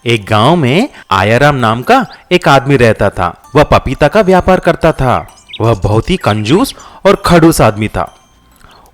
एक गांव में आयाराम नाम का एक आदमी रहता था। वह पपीता का व्यापार करता था। वह बहुत ही कंजूस और खड़ूस आदमी था।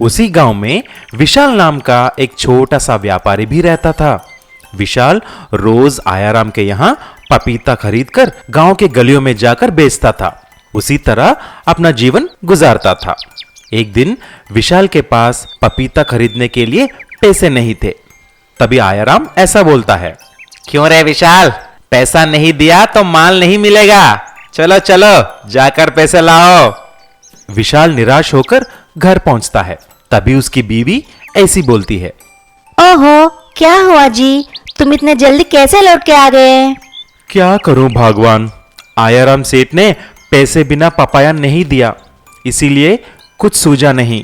उसी गांव में विशाल नाम का एक छोटा सा व्यापारी भी रहता था। विशाल रोज आयाराम के यहाँ पपीता खरीदकर गांव के गलियों में जाकर बेचता था। उसी तरह अपना जीवन गुजारता था। एक दिन विशाल के पास पपीता खरीदने के लिए पैसे नहीं थे। तभी आयाराम ऐसा बोलता है, क्यों रे विशाल, पैसा नहीं दिया तो माल नहीं मिलेगा। चलो चलो जाकर पैसे लाओ। विशाल निराश होकर घर पहुंचता है। तभी उसकी बीवी ऐसी बोलती है, ओहो, क्या हुआ जी, तुम इतने जल्दी कैसे लौट के आ गए? क्या करूं भगवान, आयाराम सेठ ने पैसे बिना पपाया नहीं दिया, इसीलिए कुछ सूझा नहीं।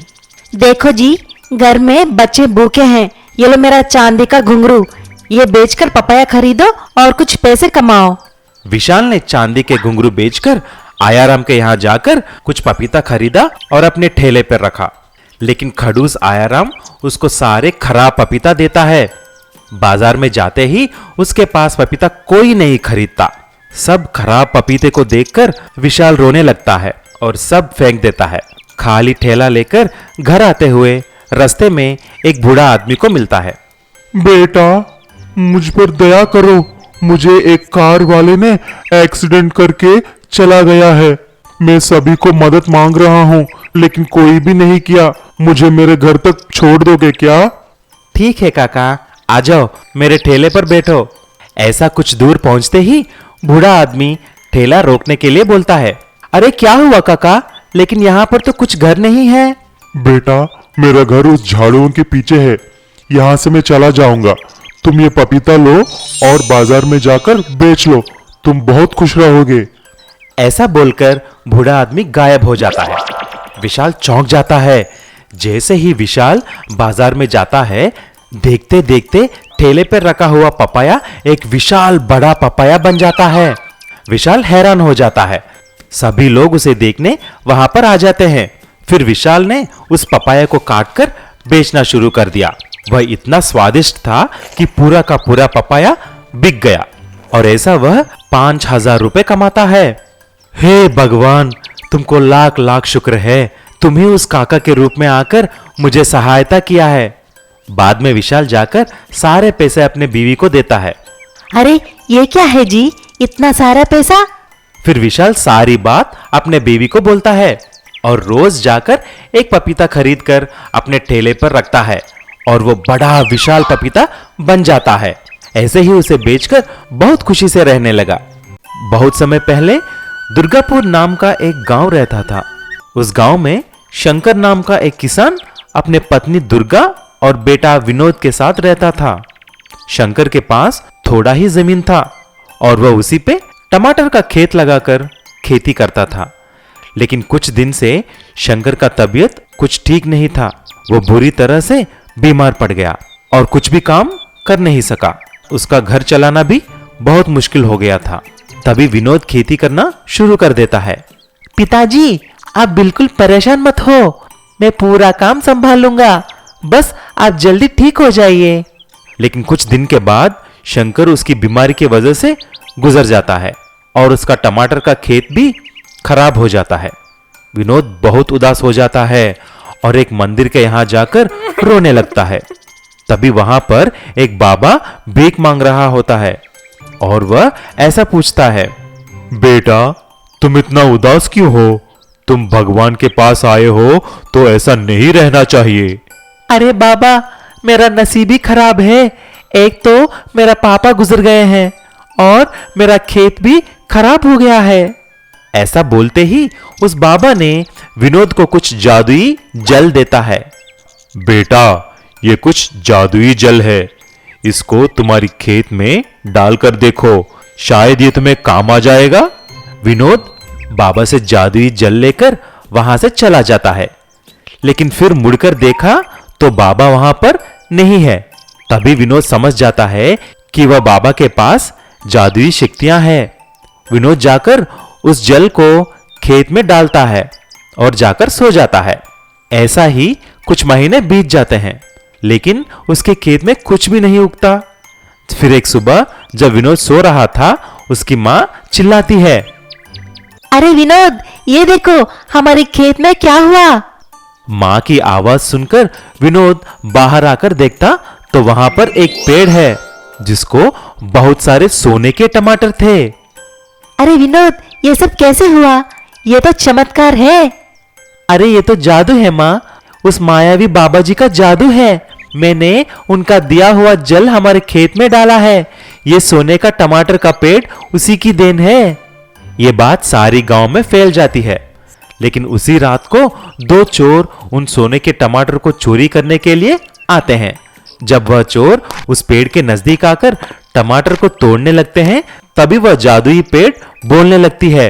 देखो जी, घर में बच्चे भूखे हैं। ये लो मेरा चांदी का घुंघरू, ये बेचकर पपाया खरीदो और कुछ पैसे कमाओ। विशाल ने चांदी के घुंघरू बेचकर आयाराम के यहाँ जाकर कुछ पपीता खरीदा और अपने ठेले पर रखा। लेकिन खड़ूस आयाराम उसको सारे खराब पपीता देता है। बाजार में जाते ही उसके पास पपीता कोई नहीं खरीदता। सब खराब पपीते को देखकर विशाल रोने लगता है और सब फेंक देता है। खाली ठेला लेकर घर आते हुए रास्ते में एक बूढ़ा आदमी को मिलता है। बेटा, मुझ पर दया करो, मुझे एक कार वाले ने एक्सीडेंट करके चला गया है। मैं सभी को मदद मांग रहा हूँ, लेकिन कोई भी नहीं किया। मुझे मेरे घर तक छोड़ दोगे क्या? ठीक है काका, आ जाओ, मेरे ठेले पर बैठो। ऐसा कुछ दूर पहुंचते ही बूढ़ा आदमी ठेला रोकने के लिए बोलता है, अरे क्या हुआ काका, लेकिन यहाँ पर तो कुछ घर नहीं है। बेटा, मेरा घर उस झाड़ुओं के पीछे है। यहाँ से मैं चला जाऊंगा। तुम ये पपीता लो और बाजार में जाकर बेच लो, तुम बहुत खुश रहोगे। ऐसा बोलकर बूढ़ा आदमी गायब हो जाता है। विशाल चौंक जाता है। जैसे ही विशाल बाजार में जाता है, देखते देखते ठेले पर रखा हुआ पपाया एक विशाल बड़ा पपाया बन जाता है। विशाल हैरान हो जाता है। सभी लोग उसे देखने वहां पर आ जाते हैं। फिर विशाल ने उस पपाया को काटकर बेचना शुरू कर दिया। वह इतना स्वादिष्ट था कि पूरा का पूरा पपाया बिक गया और ऐसा वह 5,000 रुपए कमाता है। हे भगवान, तुमको लाख लाख शुक्र है, तुम्हें उस काका के रूप में आकर मुझे सहायता किया है। बाद में विशाल जाकर सारे पैसे अपने बीवी को देता है। अरे ये क्या है जी, इतना सारा पैसा? फिर विशाल सारी बात अपने बीवी को बोलता है और रोज जाकर एक पपीता खरीद कर अपने ठेले पर रखता है और वो बड़ा विशाल पपीता बन जाता है। ऐसे ही उसे बेचकर बहुत खुशी से रहने लगा। बहुत समय पहले दुर्गापुर नाम का एक गांव रहता था। उस गांव में शंकर नाम का एक किसान अपने पत्नी दुर्गा और बेटा विनोद के साथ रहता था। शंकर के पास थोड़ा ही जमीन था और वह उसी पे टमाटर का खेत लगाकर खेती करता था। लेकिन कुछ दिन से शंकर का तबीयत कुछ ठीक नहीं था। वो बुरी तरह से बीमार पड़ गया और कुछ भी काम कर नहीं सका। उसका घर चलाना भी बहुत मुश्किल हो गया था। तभी विनोद खेती करना शुरू कर देता है। पिताजी, आप बिल्कुल परेशान मत हो, मैं पूरा काम संभाल लूंगा, बस आप जल्दी ठीक हो जाइए। लेकिन कुछ दिन के बाद शंकर उसकी बीमारी की वजह से गुजर जाता है और उसका टमाटर का खेत भी खराब हो जाता है। विनोद बहुत उदास हो जाता है और एक मंदिर के यहाँ जाकर रोने लगता है। तभी वहां पर एक बाबा भीख मांग रहा होता है और वह ऐसा पूछता है, बेटा, तुम इतना उदास क्यों हो? तुम भगवान के पास आए हो तो ऐसा नहीं रहना चाहिए। अरे बाबा, मेरा नसीब ही खराब है। एक तो मेरा पापा गुजर गए हैं और मेरा खेत भी खराब हो गया है। ऐसा बोलते ही उस बाबा ने विनोद को कुछ जादुई जल देता है। बेटा, ये कुछ जादुई जल है, इसको तुम्हारी खेत में डालकर देखो, शायद ये तुम्हें काम आ जाएगा। विनोद बाबा से जादुई जल लेकर वहां से चला जाता है। लेकिन फिर मुड़कर देखा तो बाबा वहां पर नहीं है। तभी विनोद समझ जाता है कि वह बाबा के पास जादुई शक्तियां हैं। विनोद जाकर उस जल को खेत में डालता है और जाकर सो जाता है। ऐसा ही कुछ महीने बीत जाते हैं, लेकिन उसके खेत में कुछ भी नहीं उगता। फिर एक सुबह जब विनोद सो रहा था, उसकी माँ चिल्लाती है, अरे विनोद, ये देखो हमारे खेत में क्या हुआ। माँ की आवाज सुनकर विनोद बाहर आकर देखता तो वहां पर एक पेड़ है जिसको बहुत सारे सोने के टमाटर थे। अरे विनोद, ये सब कैसे हुआ? ये तो चमत्कार है। अरे ये तो जादू है माँ, उस मायावी बाबा जी का जादू है। मैंने उनका दिया हुआ जल हमारे खेत में डाला है। ये सोने का टमाटर का पेड़ उसी की देन है। ये बात सारी गांव में फैल जाती है। लेकिन उसी रात को दो चोर उन सोने के टमाटर को चोरी करने के लिए आते हैं। जब वह चोर उस पेड़ के नजदीक आकर टमाटर को तोड़ने लगते हैं, तभी वह जादुई पेड़ बोलने लगती है,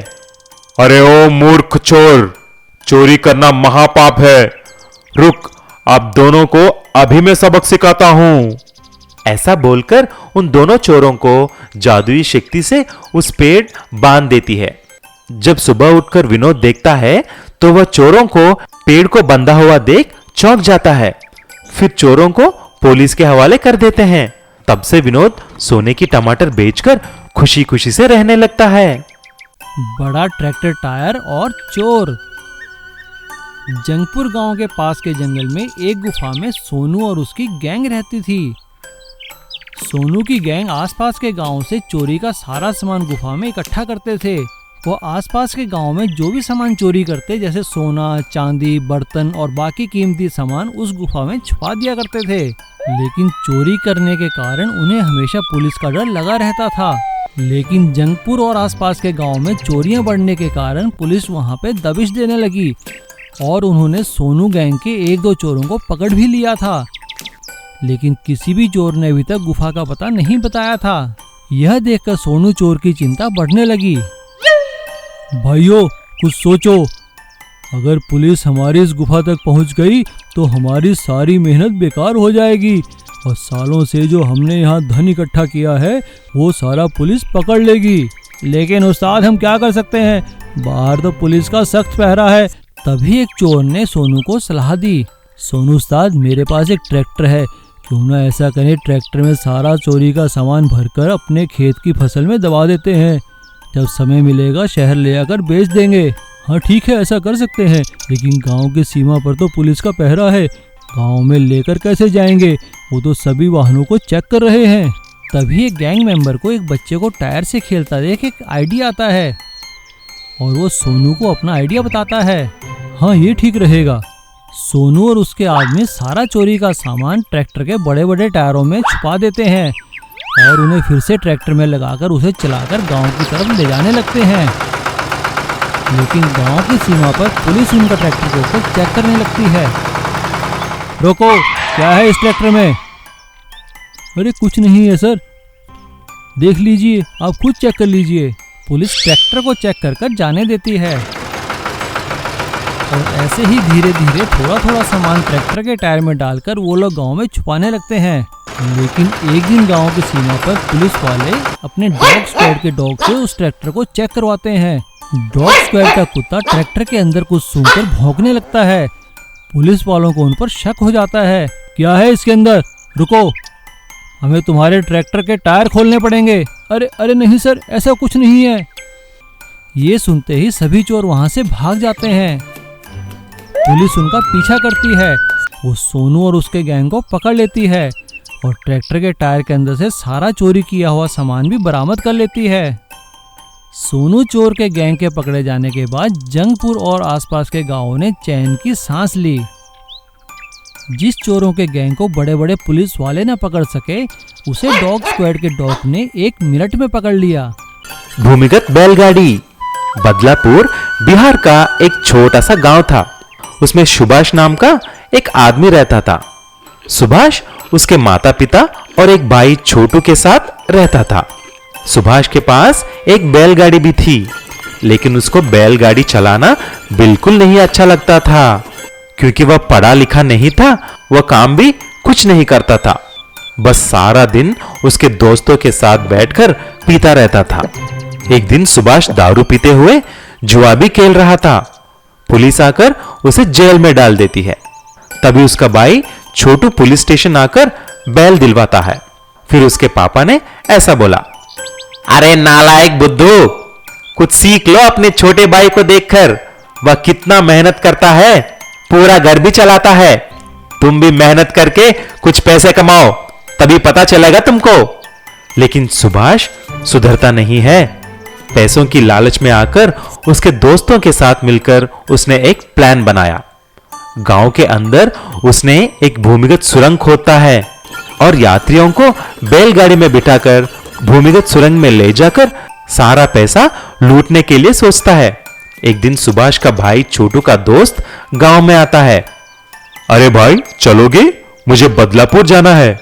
अरे ओ मूर्ख चोर, चोरी करना महापाप है। रुक, आप दोनों को अभी मैं सबक सिखाता हूं। ऐसा बोलकर उन दोनों चोरों को जादुई शक्ति से उस पेड़ बांध देती है। जब सुबह उठकर विनोद देखता है तो वह चोरों को पेड़ को बंधा हुआ देख चौंक जाता है। फिर चोरों को पुलिस के हवाले कर देते हैं। तब से विनोद सोने की टमाटर बेचकर खुशी खुशी से रहने लगता है। बड़ा ट्रैक्टर टायर और चोर। जंगपुर गांव के पास के जंगल में एक गुफा में सोनू और उसकी गैंग रहती थी। सोनू की गैंग आसपास के गांव से चोरी का सारा सामान गुफा में इकट्ठा करते थे। वो आसपास के गांव में जो भी सामान चोरी करते, जैसे सोना, चांदी, बर्तन और बाकी कीमती सामान, उस गुफा में छुपा दिया करते थे। लेकिन चोरी करने के कारण उन्हें हमेशा पुलिस का डर लगा रहता था। लेकिन जंगपुर और आसपास के गांव में चोरियां बढ़ने के कारण पुलिस वहां पे दबिश देने लगी और उन्होंने सोनू गैंग के एक दो चोरों को पकड़ भी लिया था। लेकिन किसी भी चोर ने अभी तक गुफा का पता नहीं बताया था। यह देखकर सोनू चोर की चिंता बढ़ने लगी। भाइयों, कुछ सोचो, अगर पुलिस हमारी इस गुफा तक पहुंच गई तो हमारी सारी मेहनत बेकार हो जाएगी और सालों से जो हमने यहाँ धन इकट्ठा किया है वो सारा पुलिस पकड़ लेगी। लेकिन उस्ताद, हम क्या कर सकते हैं? बाहर तो पुलिस का सख्त पहरा है। तभी एक चोर ने सोनू को सलाह दी, सोनू उस्ताद, मेरे पास एक ट्रैक्टर है, क्यों ना ऐसा करें, ट्रैक्टर में सारा चोरी का सामान भरकर अपने खेत की फसल में दबा देते हैं। जब समय मिलेगा शहर ले जाकर बेच देंगे। हाँ ठीक है, ऐसा कर सकते हैं, लेकिन गांव की सीमा पर तो पुलिस का पहरा है। गांव में लेकर कैसे जाएंगे? वो तो सभी वाहनों को चेक कर रहे हैं। तभी एक गैंग मेंबर को एक बच्चे को टायर से खेलता देख एक आइडिया आता है और वो सोनू को अपना आइडिया बताता है। हाँ, ये ठीक रहेगा। सोनू और उसके आदमी सारा चोरी का सामान ट्रैक्टर के बड़े बड़े टायरों में छुपा देते हैं और उन्हें फिर से ट्रैक्टर में लगाकर उसे चलाकर गांव की तरफ ले जाने लगते हैं। लेकिन गांव की सीमा पर पुलिस उनका ट्रैक्टर को रोक चेक करने लगती है। रोको, क्या है इस ट्रैक्टर में? अरे कुछ नहीं है सर। देख लीजिए, आप खुद चेक कर लीजिए। पुलिस ट्रैक्टर को चेक कर जाने देती है और ऐसे ही धीरे धीरे थोड़ा थोड़ा सामान ट्रैक्टर के टायर में डालकर वो लोग गांव में छुपाने लगते हैं। लेकिन एक दिन गांव की सीमा पर पुलिस वाले अपने डॉग स्क्वाड के डॉग से उस ट्रैक्टर को चेक करवाते हैं। डॉग स्क्वाड का कुत्ता ट्रैक्टर के अंदर कुछ सूंघकर भौंकने लगता है। पुलिस वालों को उन पर शक हो जाता है। क्या है इसके अंदर? रुको, हमें तुम्हारे ट्रैक्टर के टायर खोलने पड़ेंगे। अरे अरे नहीं सर, ऐसा कुछ नहीं है। ये सुनते ही सभी चोर वहां से भाग जाते हैं। पुलिस उनका पीछा करती है। वो सोनू और उसके गैंग को पकड़ लेती है और ट्रैक्टर के टायर के अंदर से सारा चोरी किया हुआ सामान भी बरामद कर लेती है। सोनू चोर के गैंग के पकड़े जाने के बाद जंगपुर और आसपास के गांवों ने चैन की सांस ली। जिस चोरों के गैंग को बड़े बड़े पुलिस वाले न पकड़ सके, उसे डॉग स्क्वाड के डॉग ने 1 मिनट में पकड़ लिया। भूमिगत बैलगाड़ी। बदलापुर बिहार का एक छोटा सा गांव था। उसमें सुभाष नाम का एक आदमी रहता था। सुभाष उसके माता पिता और एक भाई छोटू के साथ रहता था। सुभाष के पास एक बैलगाड़ी भी थी, लेकिन उसको बैलगाड़ी चलाना बिल्कुल नहीं अच्छा लगता था, क्योंकि वह पढ़ा लिखा नहीं था। वह काम भी कुछ नहीं करता था, बस सारा दिन उसके दोस्तों के साथ बैठकर पीता रहता था। एक दिन सुभाष दारू पीते हुए जुआ भी खेल रहा था। पुलिस आकर उसे जेल में डाल देती है। तभी उसका भाई छोटू पुलिस स्टेशन आकर बैल दिलवाता है। फिर उसके पापा ने ऐसा बोला, अरे नालायक बुद्धू, कुछ सीख लो अपने छोटे भाई को देखकर। वह कितना मेहनत करता है, पूरा घर भी चलाता है। तुम भी मेहनत करके कुछ पैसे कमाओ, तभी पता चलेगा तुमको। लेकिन सुभाष सुधरता नहीं है। पैसों की लालच में आकर उसके दोस्तों के साथ मिलकर उसने एक प्लान बनाया। गांव के अंदर उसने एक भूमिगत सुरंग खोदता है और यात्रियों को बैलगाड़ी में बिठाकर भूमिगत सुरंग में ले जाकर सारा पैसा लूटने के लिए सोचता है। एक दिन सुभाष का भाई छोटू का दोस्त गांव में आता है। अरे भाई चलोगे, मुझे बदलापुर जाना है।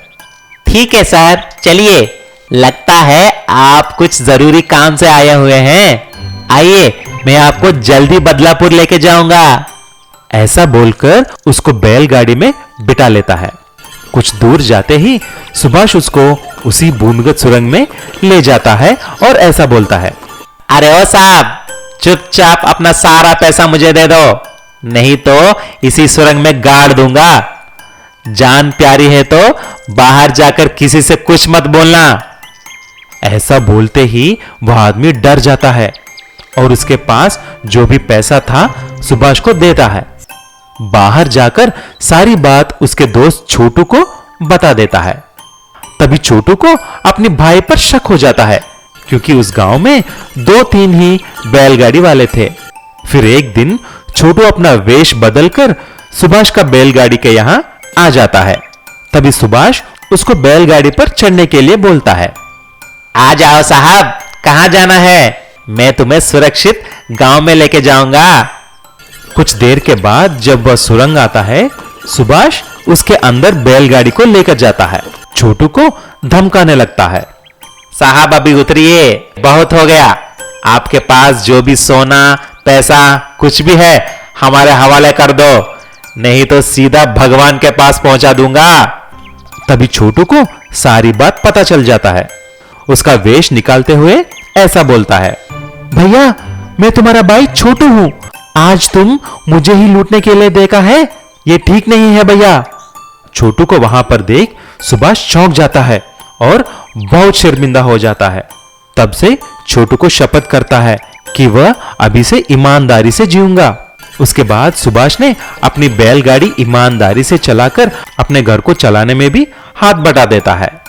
ठीक है सर, चलिए। लगता है आप कुछ जरूरी काम से आए हुए हैं। आइए, मैं आपको जल्दी बदलापुर लेके जाऊंगा। ऐसा बोलकर उसको बैलगाड़ी में बिठा लेता है। कुछ दूर जाते ही सुभाष उसको उसी भूमिगत सुरंग में ले जाता है और ऐसा बोलता है, अरे ओ साहब, चुपचाप अपना सारा पैसा मुझे दे दो, नहीं तो इसी सुरंग में गाड़ दूंगा। जान प्यारी है तो बाहर जाकर किसी से कुछ मत बोलना। ऐसा बोलते ही वह आदमी डर जाता है और उसके पास जो भी पैसा था सुभाष को देता है। बाहर जाकर सारी बात उसके दोस्त छोटू को बता देता है। तभी छोटू को अपने भाई पर शक हो जाता है, क्योंकि उस गांव में 2-3 ही बैलगाड़ी वाले थे। फिर एक दिन छोटू अपना वेश बदलकर सुभाष का बैलगाड़ी के यहां आ जाता है। तभी सुभाष उसको बैलगाड़ी पर चढ़ने के लिए बोलता है। आ जाओ साहब, कहां जाना है? मैं तुम्हें सुरक्षित गांव में लेके जाऊंगा। कुछ देर के बाद जब वह सुरंग आता है, सुभाष उसके अंदर बैलगाड़ी को लेकर जाता है। छोटू को धमकाने लगता है, साहब अभी उतरिए, बहुत हो गया। आपके पास जो भी सोना पैसा कुछ भी है हमारे हवाले कर दो, नहीं तो सीधा भगवान के पास पहुंचा दूंगा। तभी छोटू को सारी बात पता चल जाता है। उसका वेश निकालते हुए ऐसा बोलता है, भैया, मैं तुम्हारा भाई छोटू हूं। आज तुम मुझे ही लूटने के लिए देखा है, ये ठीक नहीं है भैया। छोटू को वहां पर देख सुभाष चौंक जाता है और बहुत शर्मिंदा हो जाता है। तब से छोटू को शपथ करता है कि वह अभी से ईमानदारी से जीऊंगा। उसके बाद सुभाष ने अपनी बैलगाड़ी ईमानदारी से चलाकर अपने घर को चलाने में भी हाथ बटा देता है।